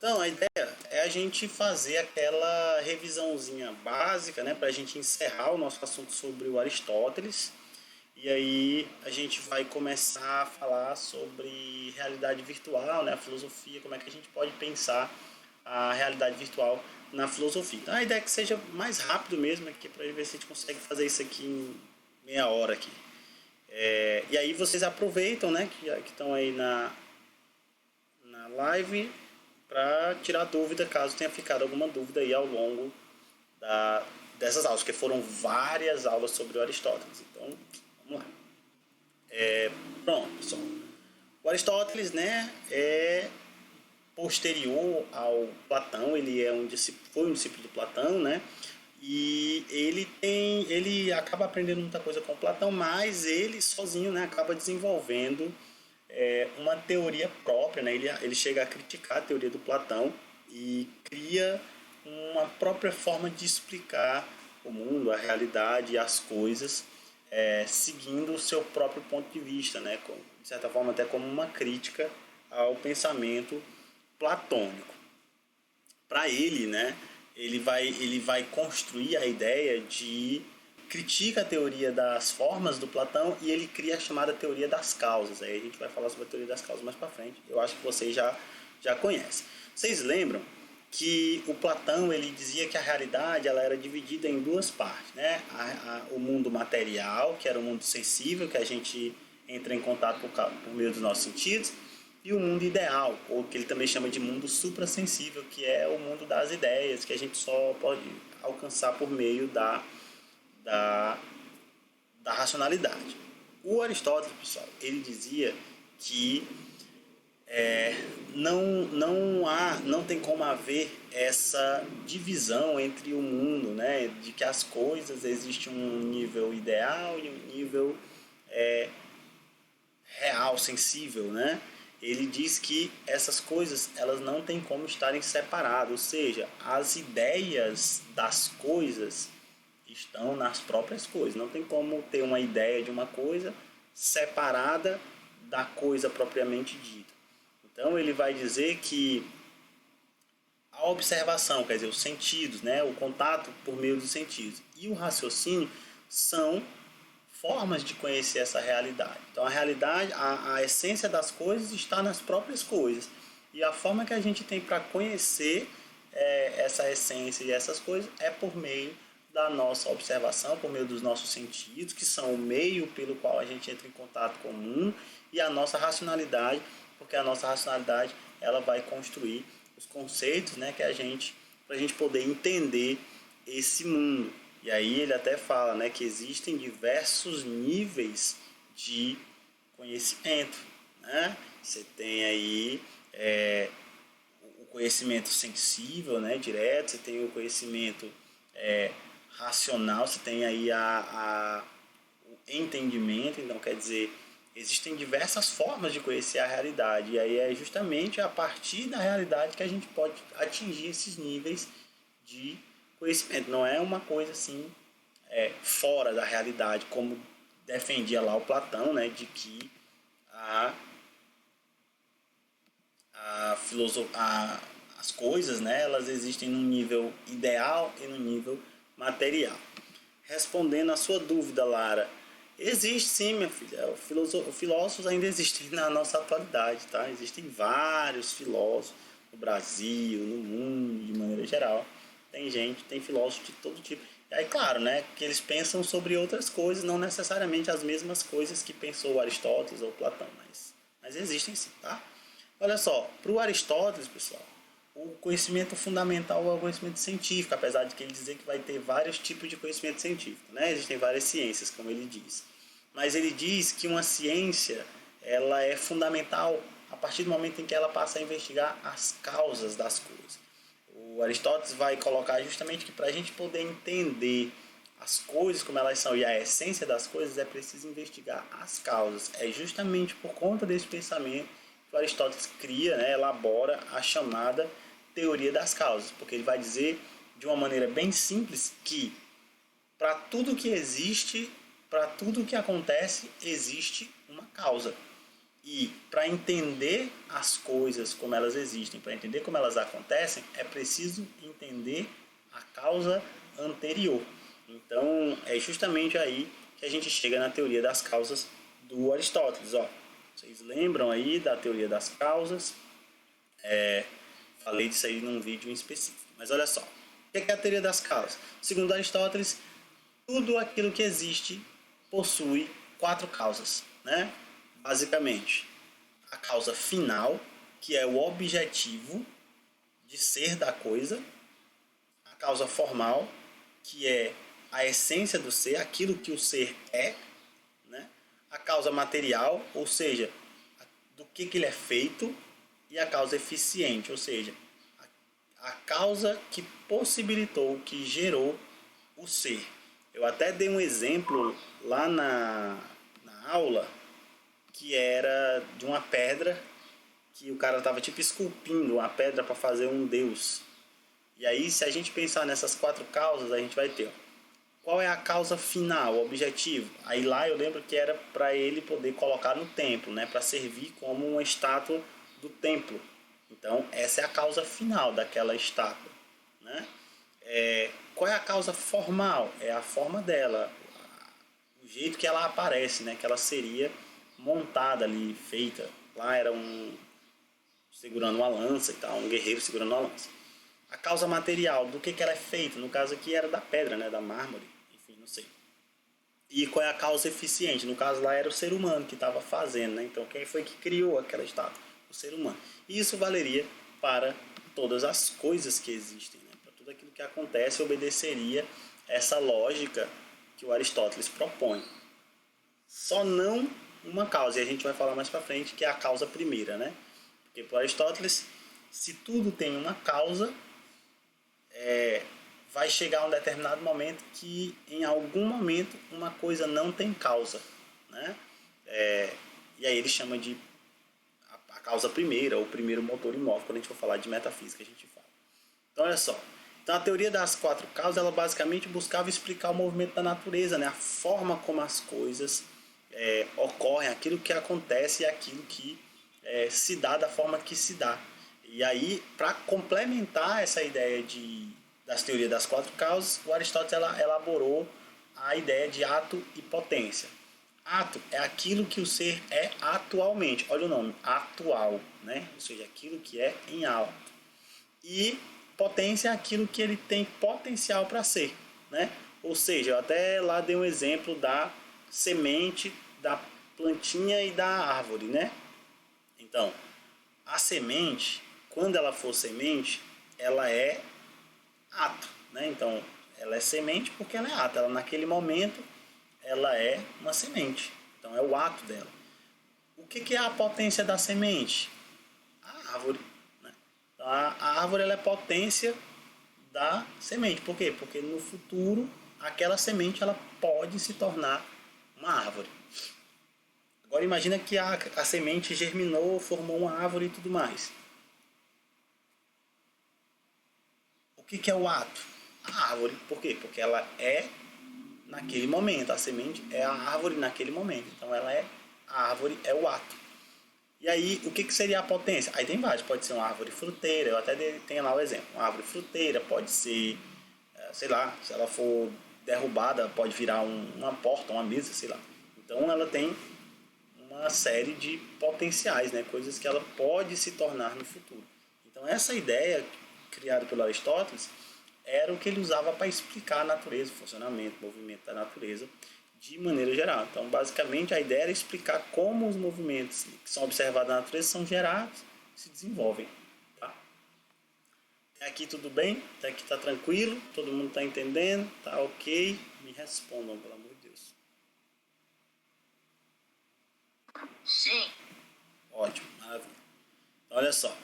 Então, a ideia é a gente fazer aquela revisãozinha básica, né, para a gente encerrar o nosso assunto sobre o Aristóteles. E aí a gente vai começar a falar sobre realidade virtual, né, a filosofia, como é que a gente pode pensar a realidade virtual na filosofia. Então, a ideia é que seja mais rápido mesmo, aqui para ver se a gente consegue fazer isso aqui em meia hora aqui. E aí vocês aproveitam, né, que estão aí na live para tirar dúvida, caso tenha ficado alguma dúvida aí ao longo dessas aulas, porque foram várias aulas sobre o Aristóteles. Então, vamos lá. Pronto, pessoal. O Aristóteles, né, é posterior ao Platão, ele foi um discípulo do Platão, né? E ele acaba aprendendo muita coisa com Platão, mas ele sozinho, né, acaba desenvolvendo uma teoria própria, né? Ele chega a criticar a teoria do Platão e cria uma própria forma de explicar o mundo, a realidade e as coisas, seguindo o seu próprio ponto de vista, né? De certa forma até como uma crítica ao pensamento platônico. Para ele, né, ele vai construir a ideia de critica a teoria das formas do Platão e ele cria a chamada teoria das causas. Aí a gente vai falar sobre a teoria das causas mais para frente. Eu acho que vocês já conhecem. Vocês lembram que o Platão ele dizia que a realidade ela era dividida em duas partes, né? O mundo material, que era o mundo sensível, que a gente entra em contato por meio dos nossos sentidos, e o mundo ideal, ou que ele também chama de mundo suprassensível, que é o mundo das ideias, que a gente só pode alcançar por meio da racionalidade. O Aristóteles, pessoal, ele dizia que não tem como haver essa divisão entre o mundo, né? De que as coisas existe um nível ideal e um nível real, sensível, né? Ele diz que essas coisas elas não têm como estarem separadas, ou seja, as ideias das coisas estão nas próprias coisas. Não tem como ter uma ideia de uma coisa separada da coisa propriamente dita. Então ele vai dizer que a observação, quer dizer, os sentidos, né, o contato por meio dos sentidos e o raciocínio são formas de conhecer essa realidade. Então a realidade, a essência das coisas está nas próprias coisas. E a forma que a gente tem para conhecer essa essência e essas coisas é por meio da nossa observação, por meio dos nossos sentidos, que são o meio pelo qual a gente entra em contato com o mundo, e a nossa racionalidade, porque a nossa racionalidade ela vai construir os conceitos, né, que para a gente poder entender esse mundo. E aí ele até fala, né, que existem diversos níveis de conhecimento, né? Você tem aí o conhecimento sensível, né, direto, você tem o conhecimento racional, você tem aí o entendimento. Então quer dizer, existem diversas formas de conhecer a realidade, e aí é justamente a partir da realidade que a gente pode atingir esses níveis de conhecimento. Não é uma coisa assim fora da realidade, como defendia lá o Platão, né, de que as coisas, né, elas existem no nível ideal e no nível material. Respondendo a sua dúvida, Lara, existe sim, minha filha. Filósofos ainda existem na nossa atualidade, tá? Existem vários filósofos no Brasil, no mundo, de maneira geral. Tem filósofos de todo tipo. E aí, claro, né, que eles pensam sobre outras coisas, não necessariamente as mesmas coisas que pensou Aristóteles ou Platão, mas existem sim, tá? Olha só, para o Aristóteles, pessoal, o conhecimento fundamental é o conhecimento científico, apesar de que ele dizer que vai ter vários tipos de conhecimento científico, né? Existem várias ciências, como ele diz. Mas ele diz que uma ciência ela é fundamental a partir do momento em que ela passa a investigar as causas das coisas. O Aristóteles vai colocar justamente que para a gente poder entender as coisas como elas são e a essência das coisas é preciso investigar as causas. É justamente por conta desse pensamento que o Aristóteles cria, né, elabora a chamada teoria das causas, porque ele vai dizer de uma maneira bem simples que para tudo que existe, para tudo que acontece, existe uma causa. E para entender as coisas como elas existem, para entender como elas acontecem, é preciso entender a causa anterior. Então, é justamente aí que a gente chega na teoria das causas do Aristóteles. Ó, vocês lembram aí da teoria das causas? Falei disso aí num vídeo em específico. Mas olha só, o que é a teoria das causas? Segundo Aristóteles, tudo aquilo que existe possui quatro causas, né? Basicamente, a causa final, que é o objetivo de ser da coisa, a causa formal, que é a essência do ser, aquilo que o ser é, né? A causa material, ou seja, do que ele é feito, e a causa eficiente, ou seja, a causa que possibilitou, que gerou o ser. Eu até dei um exemplo lá na aula, que era de uma pedra que o cara estava tipo esculpindo uma pedra para fazer um deus. E aí, se a gente pensar nessas quatro causas, a gente vai ter qual é a causa final, o objetivo. Aí lá eu lembro que era para ele poder colocar no templo, né, para servir como uma estátua do templo. Então, essa é a causa final daquela estátua, né? Qual é a causa formal? É a forma dela, o jeito que ela aparece, né? Que ela seria montada ali, feita. Lá era um segurando uma lança e tal, um guerreiro segurando uma lança. A causa material, do que ela é feita? No caso aqui era da pedra, né? Da mármore, enfim, não sei. E qual é a causa eficiente? No caso lá era o ser humano que estava fazendo, né? Então quem foi que criou aquela estátua? O ser humano. E isso valeria para todas as coisas que existem, né? Para tudo aquilo que acontece obedeceria essa lógica que o Aristóteles propõe. Só não uma causa, e a gente vai falar mais para frente, que é a causa primeira, né? Porque para Aristóteles, se tudo tem uma causa, vai chegar um determinado momento que em algum momento uma coisa não tem causa, né? E aí ele chama de a causa primeira, ou primeiro motor imóvel, quando a gente for falar de metafísica a gente fala. Então olha só, então a teoria das quatro causas, ela basicamente buscava explicar o movimento da natureza, né? A forma como as coisas ocorrem, aquilo que acontece e aquilo que se dá da forma que se dá. E aí, para complementar essa ideia das teorias das quatro causas, o Aristóteles elaborou a ideia de ato e potência. Ato é aquilo que o ser é atualmente. Olha o nome, atual, né? Ou seja, aquilo que é em alto. E potência é aquilo que ele tem potencial para ser, né? Ou seja, eu até lá dei um exemplo da semente, da plantinha e da árvore, né? Então, a semente, quando ela for semente, ela é ato, né? Então, ela é semente porque ela é ato. Ela, naquele momento, ela é uma semente. Então, é o ato dela. O que é a potência da semente? A árvore, né? Então, a árvore ela é potência da semente. Por quê? Porque no futuro, aquela semente ela pode se tornar uma árvore. Agora imagina que a semente germinou, formou uma árvore e tudo mais. O que é o ato? A árvore. Por quê? Porque ela é naquele momento. A semente é a árvore naquele momento. Então ela é a árvore, é o ato. E aí, o que seria a potência? Aí tem vários. Pode ser uma árvore fruteira. Eu até tenho lá o exemplo. Uma árvore fruteira pode ser, sei lá, se ela for derrubada, pode virar uma porta, uma mesa, sei lá. Então ela tem uma série de potenciais, né? Coisas que ela pode se tornar no futuro. Então essa ideia criada pelo Aristóteles era o que ele usava para explicar a natureza, o funcionamento, o movimento da natureza de maneira geral. Então basicamente a ideia era explicar como os movimentos que são observados na natureza são gerados e se desenvolvem. Tá? Até aqui tudo bem? Até aqui está tranquilo? Todo mundo está entendendo? Tá ok? Me respondam, pelo amor de Deus. Sim. Ótimo, maravilha. Então, olha só.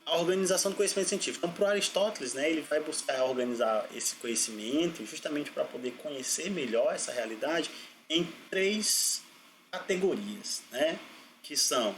A organização do conhecimento científico. Então, para o Aristóteles, né, ele vai buscar organizar esse conhecimento justamente para poder conhecer melhor essa realidade em três categorias, né, que são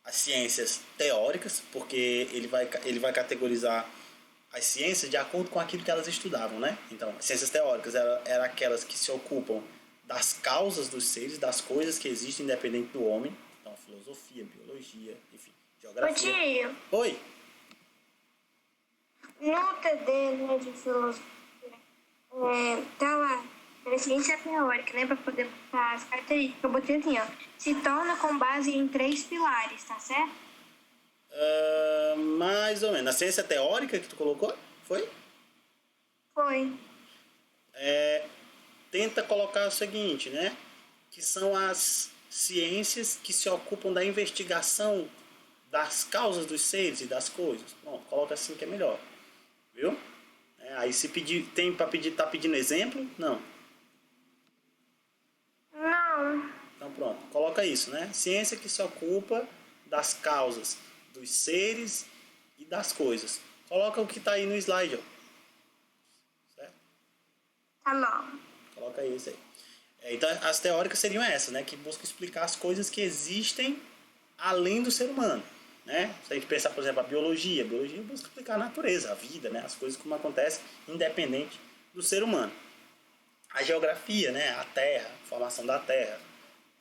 as ciências teóricas, porque ele vai categorizar as ciências de acordo com aquilo que elas estudavam, né? Então, as ciências teóricas eram aquelas que se ocupam das causas dos seres, das coisas que existem independente do homem. Então, filosofia, biologia, enfim, geografia. Tio, Oi! no TD, né, de filosofia, tá lá, é ciência teórica, né, para poder botar as características. Eu botei assim, ó, se torna com base em 3 pilares, tá certo? Mais ou menos. Na ciência teórica que tu colocou? Foi? Foi. Tenta colocar o seguinte, né? Que são as ciências que se ocupam da investigação das causas dos seres e das coisas. Pronto, coloca assim que é melhor. Viu? Aí se pedir, tem para pedir, tá pedindo exemplo? Não. Não. Então pronto, coloca isso, né? Ciência que se ocupa das causas dos seres e das coisas. Coloca o que está aí no slide, ó. Certo? Tá bom. Coloca isso aí. Então as teóricas seriam essas, né? Que buscam explicar as coisas que existem além do ser humano, né? Se a gente pensar, por exemplo, a biologia busca explicar a natureza, a vida, né? As coisas como acontecem independente do ser humano. A geografia, né? A terra, a formação da terra,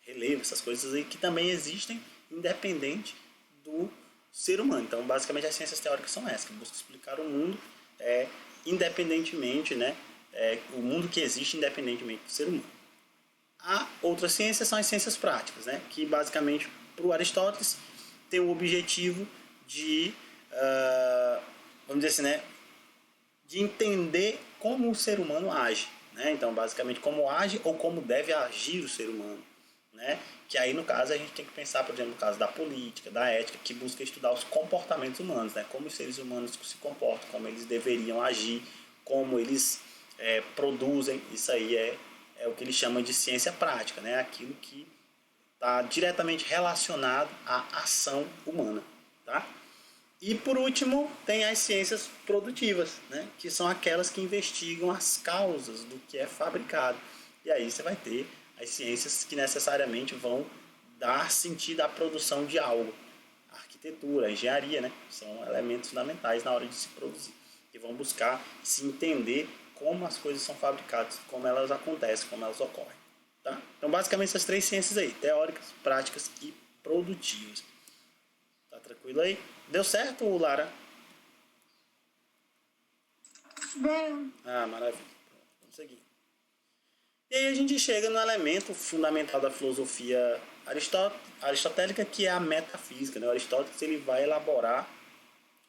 relevo, essas coisas aí que também existem independente do ser humano. Então, basicamente, as ciências teóricas são essas, que buscam explicar o mundo independentemente, né? O mundo que existe independentemente do ser humano. A outras ciências são as ciências práticas, né? Que basicamente, para o Aristóteles, tem o objetivo de, vamos dizer assim, né? De entender como o ser humano age, né? Então, basicamente, como age ou como deve agir o ser humano, né? Que aí, no caso, a gente tem que pensar, por exemplo, no caso da política, da ética, que busca estudar os comportamentos humanos, né? Como os seres humanos se comportam, como eles deveriam agir, como eles produzem. Isso aí é o que eles chamam de ciência prática, né? Aquilo que está diretamente relacionado à ação humana, tá? E por último, tem as ciências produtivas, né? Que são aquelas que investigam as causas do que é fabricado. E aí você vai ter as ciências que necessariamente vão dar sentido à produção de algo. A arquitetura, a engenharia, né? São elementos fundamentais na hora de se produzir. E vão buscar se entender como as coisas são fabricadas, como elas acontecem, como elas ocorrem. Tá? Então, basicamente, essas 3 ciências aí: teóricas, práticas e produtivas. Tá tranquilo aí? Deu certo, Lara? Deu. Maravilha. Vamos seguir. E aí a gente chega no elemento fundamental da filosofia aristotélica, que é a metafísica, né? O Aristóteles ele vai elaborar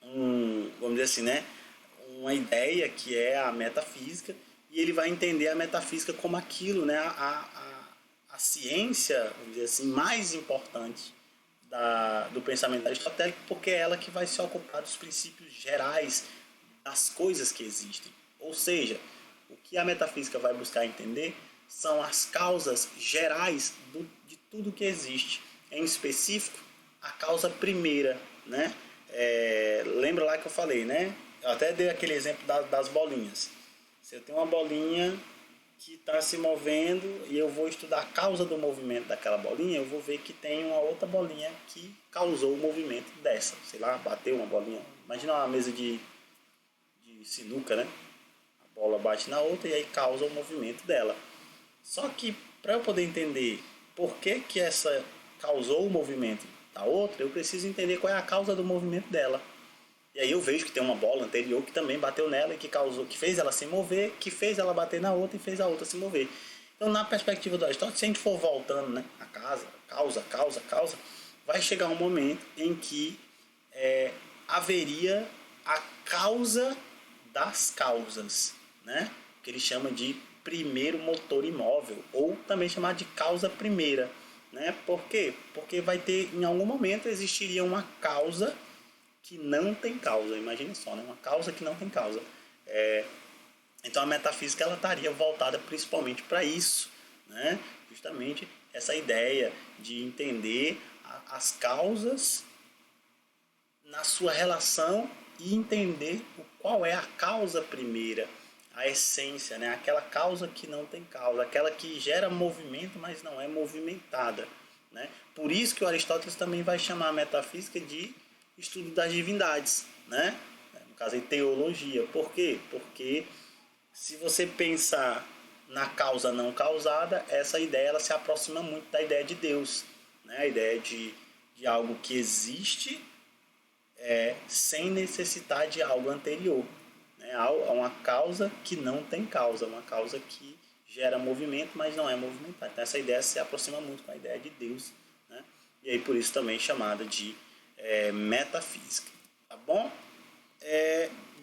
vamos dizer assim, né? Uma ideia que é a metafísica, e ele vai entender a metafísica como aquilo, né? A ciência, vamos dizer assim, mais importante do pensamento aristotélico, porque é ela que vai se ocupar dos princípios gerais das coisas que existem. Ou seja, o que a metafísica vai buscar entender são as causas gerais de tudo que existe. Em específico, a causa primeira, né? Lembra lá que eu falei, né? Eu até dei aquele exemplo das bolinhas. Se eu tenho uma bolinha que está se movendo e eu vou estudar a causa do movimento daquela bolinha, eu vou ver que tem uma outra bolinha que causou o movimento dessa. Sei lá, bateu uma bolinha. Imagina uma mesa de sinuca, né? A bola bate na outra e aí causa o movimento dela. Só que para eu poder entender por que essa causou o movimento da outra, eu preciso entender qual é a causa do movimento dela. E aí eu vejo que tem uma bola anterior que também bateu nela e que fez ela se mover, que fez ela bater na outra e fez a outra se mover. Então, na perspectiva do Aristóteles, se a gente for voltando, né, a causa, vai chegar um momento em que haveria a causa das causas, né? Que ele chama de primeiro motor imóvel, ou também chamado de causa primeira, né? Por quê? Porque vai ter, em algum momento, existiria uma causa que não tem causa. Imagine só, né? Uma causa que não tem causa. Então a metafísica ela estaria voltada principalmente para isso, né? Justamente essa ideia de entender as causas na sua relação e entender qual é a causa primeira, a essência, né? Aquela causa que não tem causa, aquela que gera movimento, mas não é movimentada, né? Por isso que o Aristóteles também vai chamar a metafísica de estudo das divindades, né? No caso aí, teologia. Por quê? Porque se você pensar na causa não causada, essa ideia ela se aproxima muito da ideia de Deus, né? A ideia de algo que existe sem necessitar de algo anterior, né? Uma causa que não tem causa, uma causa que gera movimento, mas não é movimentada. Então essa ideia se aproxima muito com a ideia de Deus, né? E aí por isso também chamada de metafísica, tá bom?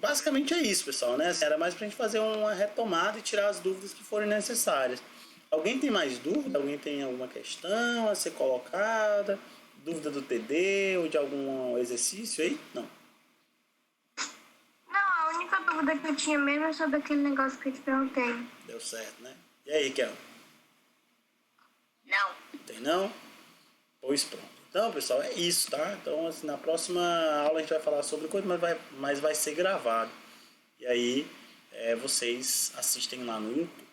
Basicamente é isso, pessoal, né? Era mais pra gente fazer uma retomada e tirar as dúvidas que forem necessárias. Alguém tem mais dúvida? Alguém tem alguma questão a ser colocada? Dúvida do TD ou de algum exercício aí? Não. Não, a única dúvida que eu tinha mesmo é sobre aquele negócio que eu te perguntei. Deu certo, né? E aí, Kel? Não. Tem não? Pois pronto. Então, pessoal, é isso, tá? Então, assim, na próxima aula a gente vai falar sobre coisa, mas vai ser gravado. E aí, vocês assistem lá no YouTube.